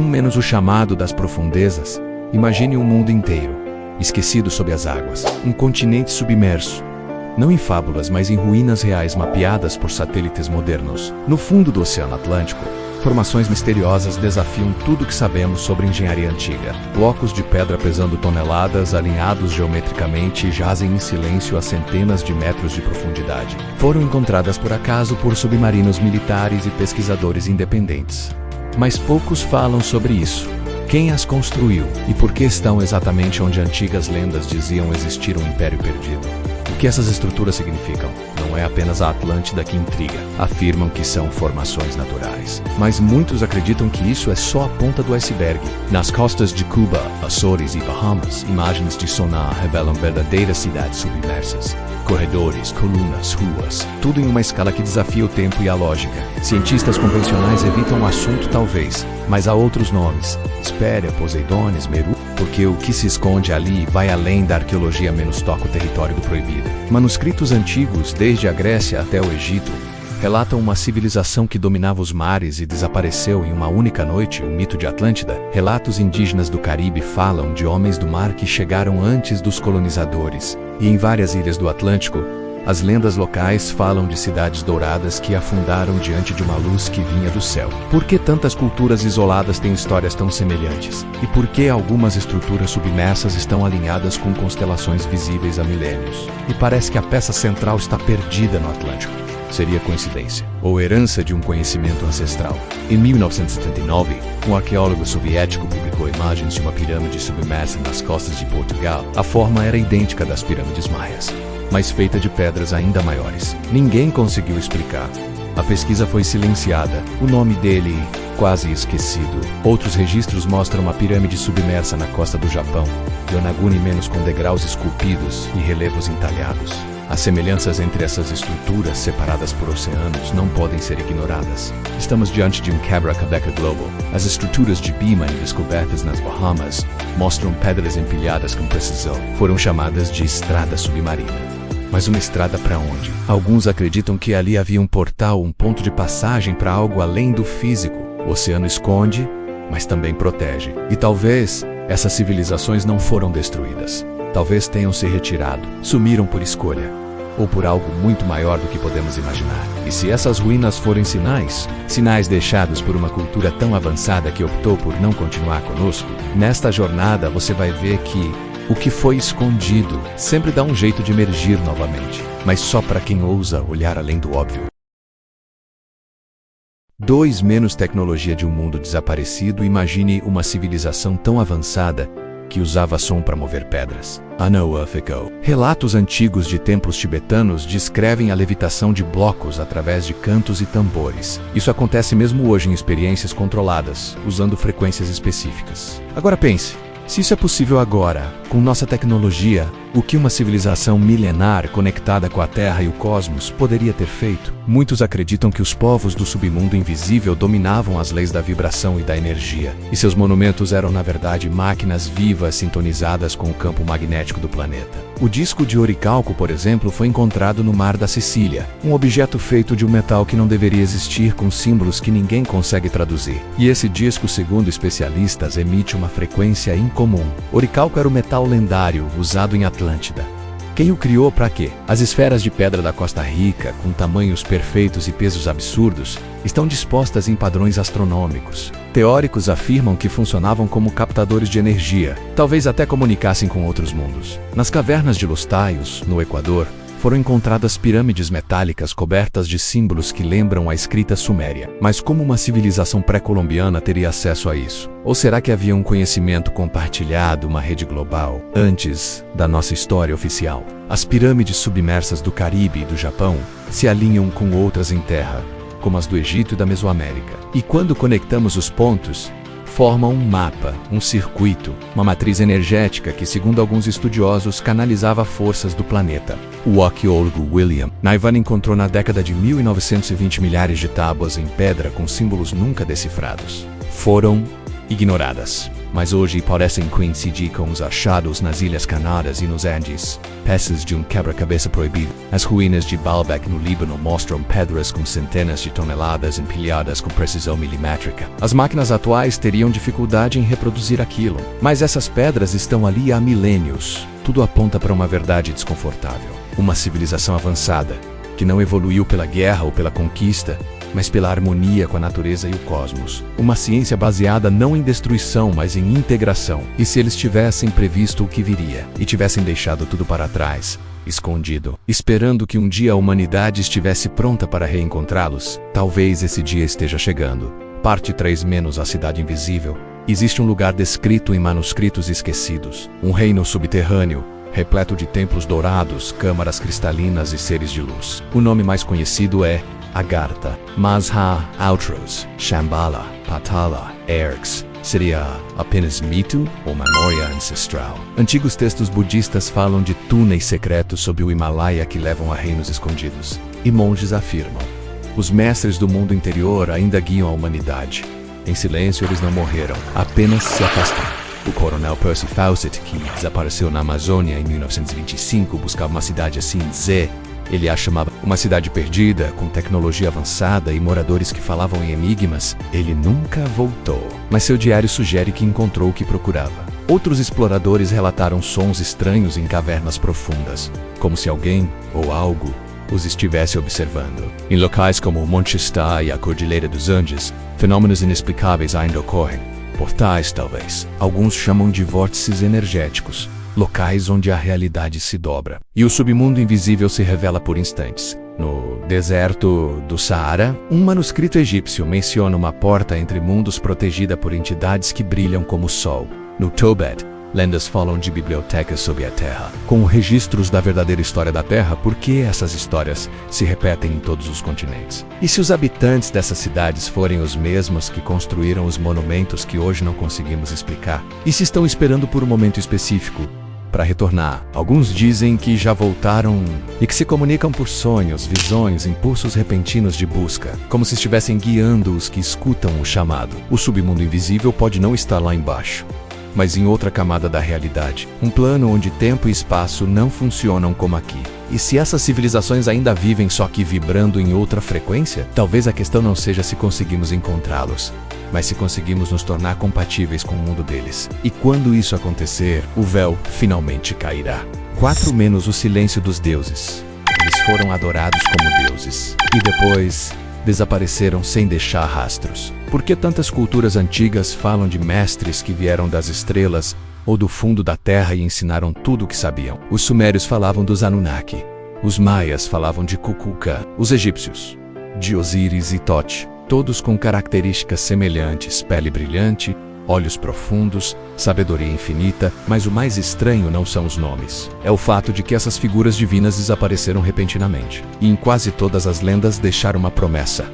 menos o chamado das profundezas. Imagine um mundo inteiro, esquecido sob as águas. Um continente submerso. Não em fábulas, mas em ruínas reais mapeadas por satélites modernos. No fundo do Oceano Atlântico, formações misteriosas desafiam tudo que sabemos sobre engenharia antiga. Blocos de pedra pesando toneladas, alinhados geometricamente, jazem em silêncio a centenas de metros de profundidade. Foram encontradas por acaso por submarinos militares e pesquisadores independentes. Mas poucos falam sobre isso. Quem as construiu e por que estão exatamente onde antigas lendas diziam existir um império perdido? O que essas estruturas significam? Não é apenas a Atlântida que intriga. Afirmam que são formações naturais. Mas muitos acreditam que isso é só a ponta do iceberg. Nas costas de Cuba, Açores e Bahamas, imagens de sonar revelam verdadeiras cidades submersas. Corredores, colunas, ruas, tudo em uma escala que desafia o tempo e a lógica. Cientistas convencionais evitam o assunto talvez, mas há outros nomes. Hesperia, Poseidones, Meru, porque o que se esconde ali vai além da arqueologia menos toca o território do proibido. Manuscritos antigos, desde a Grécia até o Egito, relatam uma civilização que dominava os mares e desapareceu em uma única noite, o mito de Atlântida. Relatos indígenas do Caribe falam de homens do mar que chegaram antes dos colonizadores. E em várias ilhas do Atlântico, as lendas locais falam de cidades douradas que afundaram diante de uma luz que vinha do céu. Por que tantas culturas isoladas têm histórias tão semelhantes? E por que algumas estruturas submersas estão alinhadas com constelações visíveis há milênios? E parece que a peça central está perdida no Atlântico. Seria coincidência ou herança de um conhecimento ancestral? Em 1979, um arqueólogo soviético publicou imagens de uma pirâmide submersa nas costas de Portugal. A forma era idêntica das pirâmides maias, mas feita de pedras ainda maiores. Ninguém conseguiu explicar. A pesquisa foi silenciada. O nome dele, quase esquecido. Outros registros mostram uma pirâmide submersa na costa do Japão, Yonaguni menos com degraus esculpidos e relevos entalhados. As semelhanças entre essas estruturas, separadas por oceanos, não podem ser ignoradas. Estamos diante de um quebra-cabeça global. As estruturas de Beeman descobertas nas Bahamas mostram pedras empilhadas com precisão. Foram chamadas de estrada submarina. Mas uma estrada para onde? Alguns acreditam que ali havia um portal, um ponto de passagem para algo além do físico. O oceano esconde, mas também protege. E talvez essas civilizações não foram destruídas. Talvez tenham se retirado, sumiram por escolha, ou por algo muito maior do que podemos imaginar. E se essas ruínas forem sinais deixados por uma cultura tão avançada que optou por não continuar conosco, nesta jornada você vai ver que o que foi escondido sempre dá um jeito de emergir novamente, mas só para quem ousa olhar além do óbvio. 2. Menos tecnologia de um mundo desaparecido. Imagine uma civilização tão avançada que usava som para mover pedras. Anahuafico. Relatos antigos de templos tibetanos descrevem a levitação de blocos através de cantos e tambores. Isso acontece mesmo hoje em experiências controladas, usando frequências específicas. Agora pense, se isso é possível agora, com nossa tecnologia, o que uma civilização milenar conectada com a Terra e o cosmos poderia ter feito? Muitos acreditam que os povos do submundo invisível dominavam as leis da vibração e da energia, e seus monumentos eram na verdade máquinas vivas sintonizadas com o campo magnético do planeta. O disco de oricalco, por exemplo, foi encontrado no Mar da Sicília, um objeto feito de um metal que não deveria existir, com símbolos que ninguém consegue traduzir. E esse disco, segundo especialistas, emite uma frequência incomum. Oricalco era o metal lendário usado em Atlântida. Quem o criou para quê? As esferas de pedra da Costa Rica, com tamanhos perfeitos e pesos absurdos, estão dispostas em padrões astronômicos. Teóricos afirmam que funcionavam como captadores de energia, talvez até comunicassem com outros mundos. Nas cavernas de Los Tayos, no Equador, foram encontradas pirâmides metálicas cobertas de símbolos que lembram a escrita suméria. Mas como uma civilização pré-colombiana teria acesso a isso? Ou será que havia um conhecimento compartilhado, uma rede global, antes da nossa história oficial? As pirâmides submersas do Caribe e do Japão se alinham com outras em terra, como as do Egito e da Mesoamérica. E quando conectamos os pontos, formam um mapa, um circuito, uma matriz energética que, segundo alguns estudiosos, canalizava forças do planeta. O arqueólogo William Naivan encontrou na década de 1920 milhares de tábuas em pedra com símbolos nunca decifrados. Foram ignoradas, mas hoje parecem coincidir com os achados nas Ilhas Canárias e nos Andes, peças de um quebra-cabeça proibido. As ruínas de Baalbek no Líbano mostram pedras com centenas de toneladas empilhadas com precisão milimétrica. As máquinas atuais teriam dificuldade em reproduzir aquilo, mas essas pedras estão ali há milênios. Tudo aponta para uma verdade desconfortável. Uma civilização avançada, que não evoluiu pela guerra ou pela conquista, mas pela harmonia com a natureza e o cosmos. Uma ciência baseada não em destruição, mas em integração. E se eles tivessem previsto o que viria, e tivessem deixado tudo para trás, escondido, esperando que um dia a humanidade estivesse pronta para reencontrá-los, talvez esse dia esteja chegando. Parte 3 - A Cidade Invisível. Existe um lugar descrito em manuscritos esquecidos, um reino subterrâneo, repleto de templos dourados, câmaras cristalinas e seres de luz. O nome mais conhecido é Agartha, Mazha, Outros, Shambhala, Patala, Ergs. Seria apenas mito ou memória ancestral? Antigos textos budistas falam de túneis secretos sob o Himalaia que levam a reinos escondidos. E monges afirmam: os mestres do mundo interior ainda guiam a humanidade. Em silêncio eles não morreram, apenas se afastaram. O coronel Percy Fawcett, que desapareceu na Amazônia em 1925, buscava uma cidade assim, Zé. Ele a chamava uma cidade perdida, com tecnologia avançada e moradores que falavam em enigmas. Ele nunca voltou, mas seu diário sugere que encontrou o que procurava. Outros exploradores relataram sons estranhos em cavernas profundas, como se alguém ou algo os estivesse observando. Em locais como o Monte Stá e a Cordilheira dos Andes, fenômenos inexplicáveis ainda ocorrem. Portais, talvez. Alguns chamam de vórtices energéticos, locais onde a realidade se dobra. E o submundo invisível se revela por instantes. No deserto do Saara, um manuscrito egípcio menciona uma porta entre mundos protegida por entidades que brilham como o sol. No Tobet, lendas falam de bibliotecas sob a terra, com registros da verdadeira história da Terra. Por que essas histórias se repetem em todos os continentes? E se os habitantes dessas cidades forem os mesmos que construíram os monumentos que hoje não conseguimos explicar? E se estão esperando por um momento específico para retornar? Alguns dizem que já voltaram e que se comunicam por sonhos, visões, impulsos repentinos de busca, como se estivessem guiando os que escutam o chamado. O submundo invisível pode não estar lá embaixo, mas em outra camada da realidade. Um plano onde tempo e espaço não funcionam como aqui. E se essas civilizações ainda vivem só que vibrando em outra frequência? Talvez a questão não seja se conseguimos encontrá-los, mas se conseguimos nos tornar compatíveis com o mundo deles. E quando isso acontecer, o véu finalmente cairá. 4 - O silêncio dos deuses. Eles foram adorados como deuses, e depois desapareceram sem deixar rastros. Por que tantas culturas antigas falam de mestres que vieram das estrelas ou do fundo da terra e ensinaram tudo o que sabiam? Os sumérios falavam dos Anunnaki, os maias falavam de Kukulkan, os egípcios de Osíris e Tote, todos com características semelhantes: pele brilhante, olhos profundos, sabedoria infinita. Mas o mais estranho não são os nomes. É o fato de que essas figuras divinas desapareceram repentinamente. E em quase todas as lendas deixaram uma promessa: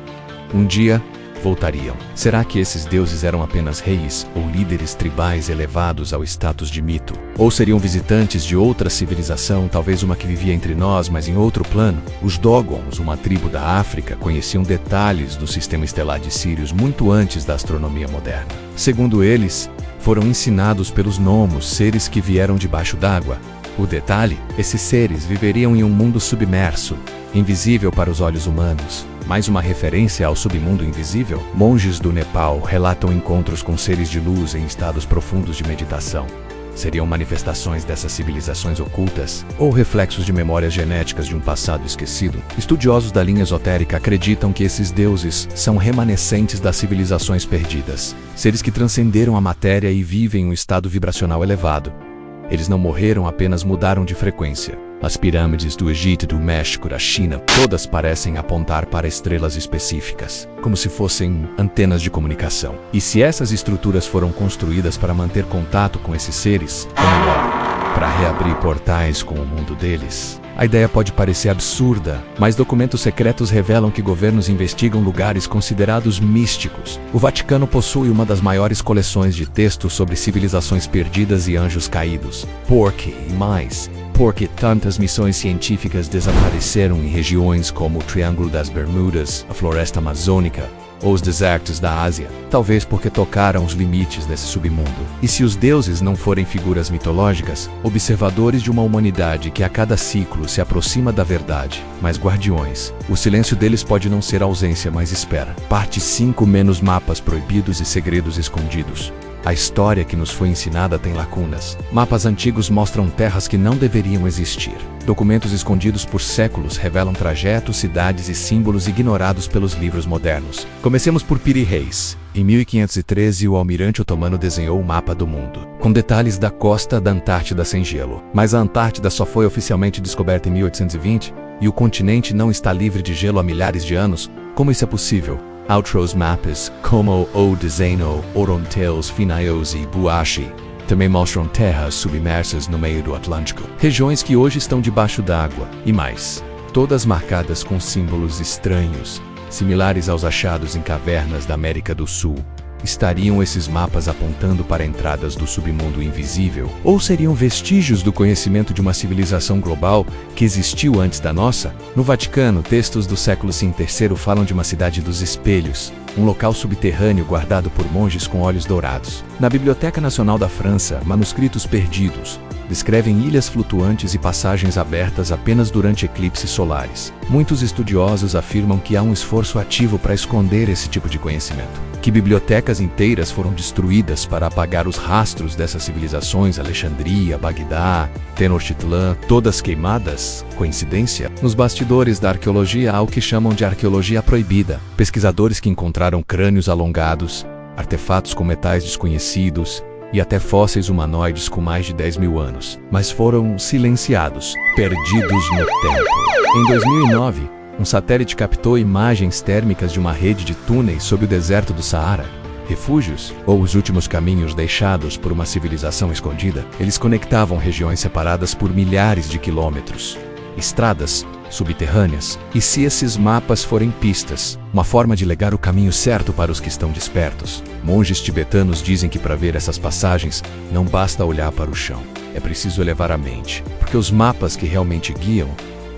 um dia voltariam. Será que esses deuses eram apenas reis ou líderes tribais elevados ao status de mito? Ou seriam visitantes de outra civilização, talvez uma que vivia entre nós, mas em outro plano? Os Dogons, uma tribo da África, conheciam detalhes do sistema estelar de Sírius muito antes da astronomia moderna. Segundo eles, foram ensinados pelos Nomos, seres que vieram debaixo d'água. O detalhe: esses seres viveriam em um mundo submerso, invisível para os olhos humanos. Mais uma referência ao submundo invisível? Monges do Nepal relatam encontros com seres de luz em estados profundos de meditação. Seriam manifestações dessas civilizações ocultas? Ou reflexos de memórias genéticas de um passado esquecido? Estudiosos da linha esotérica acreditam que esses deuses são remanescentes das civilizações perdidas. Seres que transcenderam a matéria e vivem em um estado vibracional elevado. Eles não morreram, apenas mudaram de frequência. As pirâmides do Egito, do México, da China, todas parecem apontar para estrelas específicas, como se fossem antenas de comunicação. E se essas estruturas foram construídas para manter contato com esses seres, ou melhor, para reabrir portais com o mundo deles? A ideia pode parecer absurda, mas documentos secretos revelam que governos investigam lugares considerados místicos. O Vaticano possui uma das maiores coleções de textos sobre civilizações perdidas e anjos caídos. Por quê? E mais, por que tantas missões científicas desapareceram em regiões como o Triângulo das Bermudas, a Floresta Amazônica ou os desertos da Ásia, talvez porque tocaram os limites desse submundo. E se os deuses não forem figuras mitológicas, observadores de uma humanidade que a cada ciclo se aproxima da verdade, mas guardiões, o silêncio deles pode não ser ausência, mas espera. Parte 5 menos mapas proibidos e segredos escondidos. A história que nos foi ensinada tem lacunas. Mapas antigos mostram terras que não deveriam existir. Documentos escondidos por séculos revelam trajetos, cidades e símbolos ignorados pelos livros modernos. Comecemos por Piri Reis. Em 1513, o almirante otomano desenhou o mapa do mundo, com detalhes da costa da Antártida sem gelo. Mas a Antártida só foi oficialmente descoberta em 1820 e o continente não está livre de gelo há milhares de anos. Como isso é possível? Outros mapas, como o desenho Oronteus Finaios e Buashi, também mostram terras submersas no meio do Atlântico, regiões que hoje estão debaixo d'água, e mais, todas marcadas com símbolos estranhos, similares aos achados em cavernas da América do Sul. Estariam esses mapas apontando para entradas do submundo invisível? Ou seriam vestígios do conhecimento de uma civilização global que existiu antes da nossa? No Vaticano, textos do século III falam de uma cidade dos espelhos, um local subterrâneo guardado por monges com olhos dourados. Na Biblioteca Nacional da França, manuscritos perdidos descrevem ilhas flutuantes e passagens abertas apenas durante eclipses solares. Muitos estudiosos afirmam que há um esforço ativo para esconder esse tipo de conhecimento, que bibliotecas inteiras foram destruídas para apagar os rastros dessas civilizações. Alexandria, Bagdá, Tenochtitlan, todas queimadas? Coincidência? Nos bastidores da arqueologia há o que chamam de arqueologia proibida. Pesquisadores que encontraram crânios alongados, artefatos com metais desconhecidos e até fósseis humanoides com mais de 10 mil anos, mas foram silenciados, perdidos no tempo. Em 2009, um satélite captou imagens térmicas de uma rede de túneis sob o deserto do Saara. Refúgios, ou os últimos caminhos deixados por uma civilização escondida, eles conectavam regiões separadas por milhares de quilômetros. Estradas subterrâneas. E se esses mapas forem pistas, uma forma de legar o caminho certo para os que estão despertos? Monges tibetanos dizem que para ver essas passagens, não basta olhar para o chão. É preciso elevar a mente, porque os mapas que realmente guiam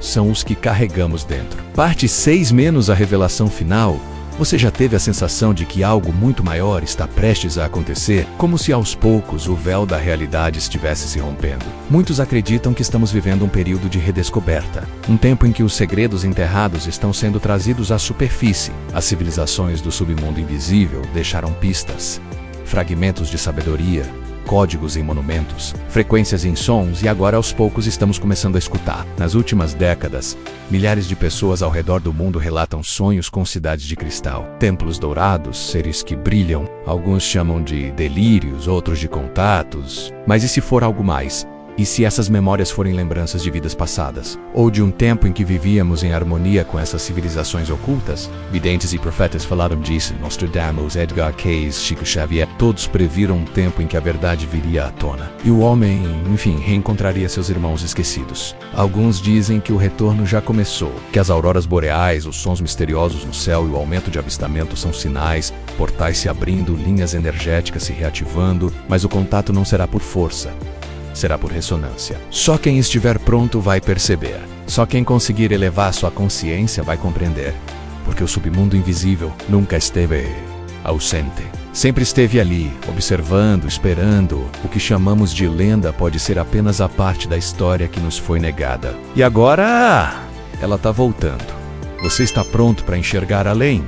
são os que carregamos dentro. Parte 6 menos a revelação final. Você já teve a sensação de que algo muito maior está prestes a acontecer? Como se aos poucos o véu da realidade estivesse se rompendo. Muitos acreditam que estamos vivendo um período de redescoberta. Um tempo em que os segredos enterrados estão sendo trazidos à superfície. As civilizações do submundo invisível deixaram pistas, fragmentos de sabedoria, códigos em monumentos, frequências em sons, e agora aos poucos estamos começando a escutar. Nas últimas décadas, milhares de pessoas ao redor do mundo relatam sonhos com cidades de cristal, templos dourados, seres que brilham. Alguns chamam de delírios, outros de contatos. Mas e se for algo mais? E se essas memórias forem lembranças de vidas passadas? Ou de um tempo em que vivíamos em harmonia com essas civilizações ocultas? Videntes e profetas falaram disso. Nostradamus, Edgar Cayce, Chico Xavier, todos previram um tempo em que a verdade viria à tona. E o homem, enfim, reencontraria seus irmãos esquecidos. Alguns dizem que o retorno já começou, que as auroras boreais, os sons misteriosos no céu e o aumento de avistamento são sinais, portais se abrindo, linhas energéticas se reativando, mas o contato não será por força. Será por ressonância. Só quem estiver pronto vai perceber. Só quem conseguir elevar sua consciência vai compreender. Porque o submundo invisível nunca esteve ausente. Sempre esteve ali, observando, esperando. O que chamamos de lenda pode ser apenas a parte da história que nos foi negada. E agora, ela está voltando. Você está pronto para enxergar além?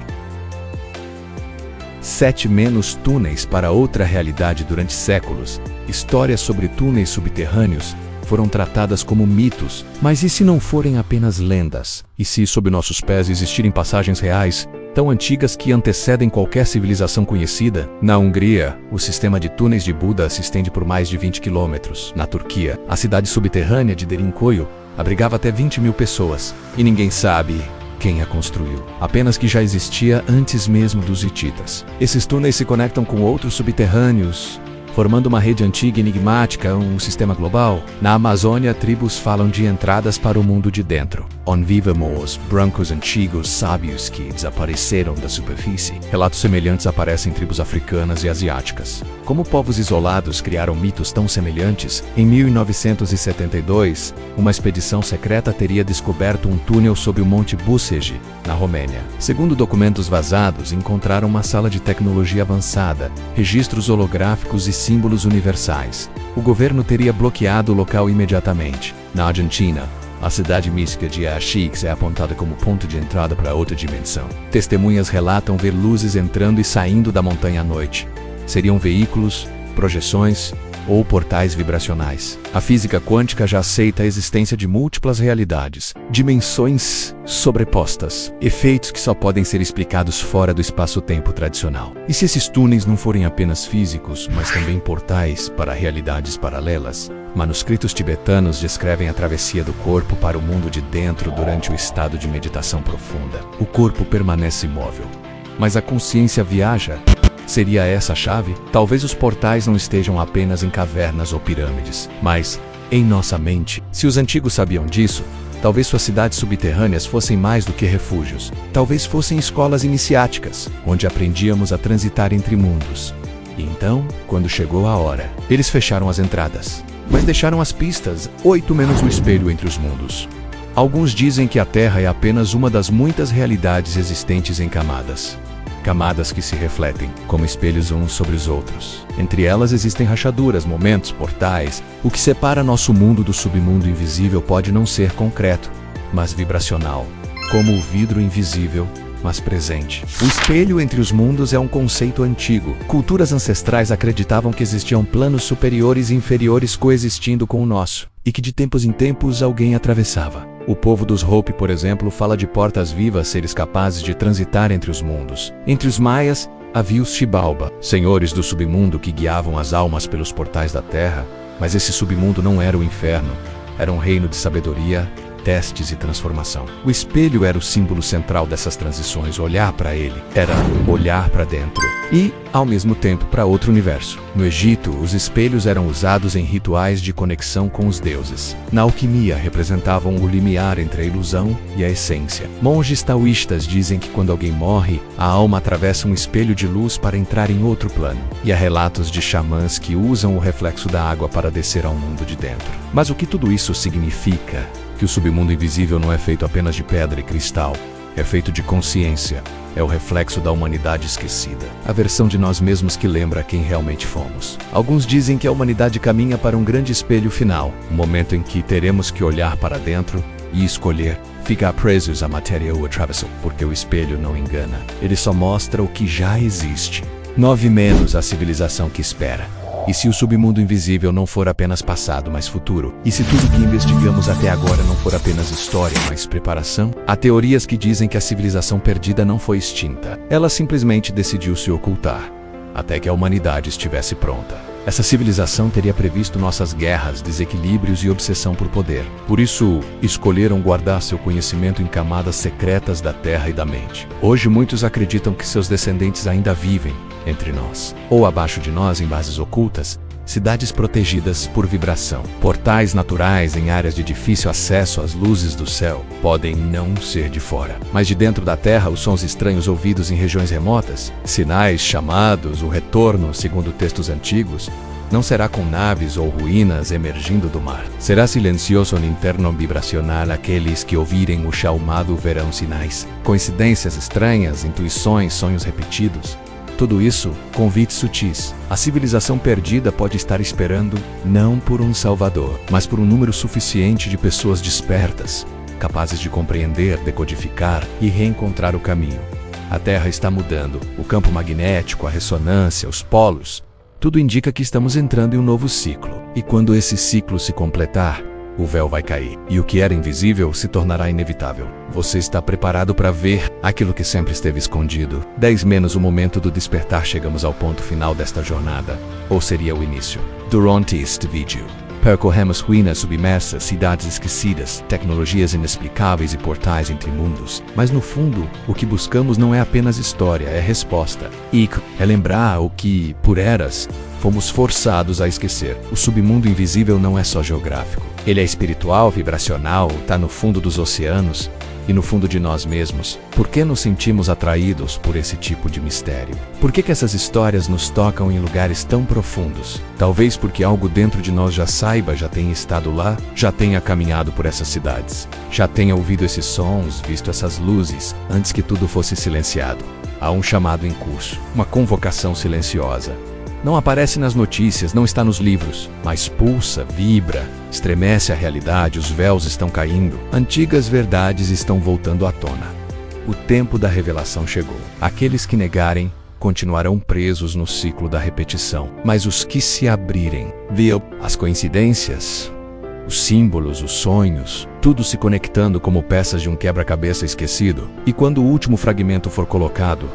7 menos túneis para outra realidade. Durante séculos, histórias sobre túneis subterrâneos foram tratadas como mitos. Mas e se não forem apenas lendas? E se sob nossos pés existirem passagens reais, tão antigas que antecedem qualquer civilização conhecida? Na Hungria, o sistema de túneis de Buda se estende por mais de 20 quilômetros. Na Turquia, a cidade subterrânea de Derinkoyu abrigava até 20 mil pessoas. E ninguém sabe quem a construiu, apenas que já existia antes mesmo dos hititas. Esses túneis se conectam com outros subterrâneos, formando uma rede antiga e enigmática, um sistema global. Na Amazônia, tribos falam de entradas para o mundo de dentro, onde vivemos brancos antigos sábios que desapareceram da superfície. Relatos semelhantes aparecem em tribos africanas e asiáticas. Como povos isolados criaram mitos tão semelhantes, em 1972, uma expedição secreta teria descoberto um túnel sob o Monte Bucegi, na Romênia. Segundo documentos vazados, encontraram uma sala de tecnologia avançada, registros holográficos e símbolos universais. O governo teria bloqueado o local imediatamente. Na Argentina, a cidade mística de Axix é apontada como ponto de entrada para outra dimensão. Testemunhas relatam ver luzes entrando e saindo da montanha à noite. Seriam veículos, projeções ou portais vibracionais. A física quântica já aceita a existência de múltiplas realidades, dimensões sobrepostas, efeitos que só podem ser explicados fora do espaço-tempo tradicional. E se esses túneis não forem apenas físicos, mas também portais para realidades paralelas? Manuscritos tibetanos descrevem a travessia do corpo para o mundo de dentro durante o estado de meditação profunda. O corpo permanece imóvel, mas a consciência viaja. Seria essa a chave? Talvez os portais não estejam apenas em cavernas ou pirâmides, mas em nossa mente. Se os antigos sabiam disso, talvez suas cidades subterrâneas fossem mais do que refúgios. Talvez fossem escolas iniciáticas, onde aprendíamos a transitar entre mundos. E então, quando chegou a hora, eles fecharam as entradas, mas deixaram as pistas, 8 menos o espelho entre os mundos. Alguns dizem que a Terra é apenas uma das muitas realidades existentes em camadas. Camadas que se refletem, como espelhos uns sobre os outros. Entre elas existem rachaduras, momentos, portais. O que separa nosso mundo do submundo invisível pode não ser concreto, mas vibracional, como o vidro invisível, mas presente. O espelho entre os mundos é um conceito antigo. Culturas ancestrais acreditavam que existiam planos superiores e inferiores coexistindo com o nosso, e que de tempos em tempos alguém atravessava. O povo dos Hopi, por exemplo, fala de portas vivas, seres capazes de transitar entre os mundos. Entre os maias, havia os Xibalba, senhores do submundo que guiavam as almas pelos portais da terra, mas esse submundo não era o inferno, era um reino de sabedoria, testes e transformação. O espelho era o símbolo central dessas transições. Olhar para ele era olhar para dentro e, ao mesmo tempo, para outro universo. No Egito, os espelhos eram usados em rituais de conexão com os deuses. Na alquimia, representavam o limiar entre a ilusão e a essência. Monges taoístas dizem que quando alguém morre, a alma atravessa um espelho de luz para entrar em outro plano. E há relatos de xamãs que usam o reflexo da água para descer ao mundo de dentro. Mas o que tudo isso significa? Que o submundo invisível não é feito apenas de pedra e cristal, é feito de consciência, é o reflexo da humanidade esquecida, a versão de nós mesmos que lembra quem realmente fomos. Alguns dizem que a humanidade caminha para um grande espelho final, um momento em que teremos que olhar para dentro e escolher ficar presos à matéria ou atravessar, porque o espelho não engana, ele só mostra o que já existe. 9 menos a civilização que espera. E se o submundo invisível não for apenas passado, mas futuro? E se tudo que investigamos até agora não for apenas história, mas preparação? Há teorias que dizem que a civilização perdida não foi extinta. Ela simplesmente decidiu se ocultar, até que a humanidade estivesse pronta. Essa civilização teria previsto nossas guerras, desequilíbrios e obsessão por poder. Por isso, escolheram guardar seu conhecimento em camadas secretas da terra e da mente. Hoje, muitos acreditam que seus descendentes ainda vivem entre nós, ou abaixo de nós em bases ocultas, cidades protegidas por vibração. Portais naturais em áreas de difícil acesso às luzes do céu podem não ser de fora, mas de dentro da terra os sons estranhos ouvidos em regiões remotas, sinais, chamados, o retorno, segundo textos antigos, não será com naves ou ruínas emergindo do mar. Será silencioso no interno vibracional. Aqueles que ouvirem o chamado verão sinais, coincidências estranhas, intuições, sonhos repetidos. Tudo isso, convites sutis. A civilização perdida pode estar esperando, não por um salvador, mas por um número suficiente de pessoas despertas, capazes de compreender, decodificar e reencontrar o caminho. A Terra está mudando, o campo magnético, a ressonância, os polos, tudo indica que estamos entrando em um novo ciclo. E quando esse ciclo se completar, o véu vai cair, e o que era invisível se tornará inevitável. Você está preparado para ver aquilo que sempre esteve escondido? 10 menos o momento do despertar. Chegamos ao ponto final desta jornada, ou seria o início. Durante este vídeo, percorremos ruínas submersas, cidades esquecidas, tecnologias inexplicáveis e portais entre mundos. Mas no fundo, o que buscamos não é apenas história, é resposta. E é lembrar o que, por eras, fomos forçados a esquecer. O submundo invisível não é só geográfico. Ele é espiritual, vibracional, está no fundo dos oceanos, E no fundo de nós mesmos, por que nos sentimos atraídos por esse tipo de mistério? Por que essas histórias nos tocam em lugares tão profundos? Talvez porque algo dentro de nós já saiba, já tenha estado lá, já tenha caminhado por essas cidades, já tenha ouvido esses sons, visto essas luzes, antes que tudo fosse silenciado. Há um chamado em curso, uma convocação silenciosa. Não aparece nas notícias, não está nos livros, mas pulsa, vibra, estremece a realidade, os véus estão caindo, antigas verdades estão voltando à tona. O tempo da revelação chegou. Aqueles que negarem continuarão presos no ciclo da repetição, mas os que se abrirem, viam as coincidências, os símbolos, os sonhos, tudo se conectando como peças de um quebra-cabeça esquecido, e quando o último fragmento for colocado,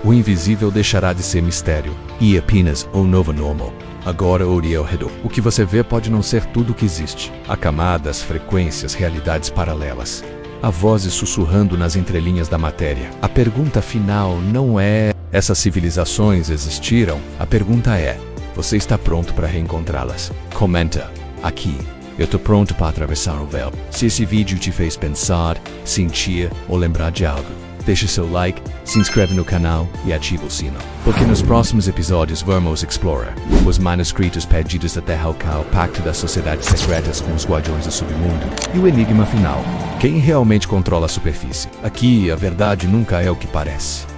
o invisível deixará de ser mistério e apenas o novo normal. Agora olhe ao redor. O que você vê pode não ser tudo o que existe. Há camadas, frequências, realidades paralelas. Há vozes sussurrando nas entrelinhas da matéria. A pergunta final não é: essas civilizações existiram? A pergunta é: você está pronto para reencontrá-las? Comenta aqui. Eu tô pronto para atravessar o véu. Se esse vídeo te fez pensar, sentir ou lembrar de algo, deixe seu like, se inscreve no canal e ative o sino. Porque nos próximos episódios vamos explorar os manuscritos perdidos da Terra Ocal, o pacto das sociedades secretas com os guardiões do submundo e o enigma final: quem realmente controla a superfície? Aqui a verdade nunca é o que parece.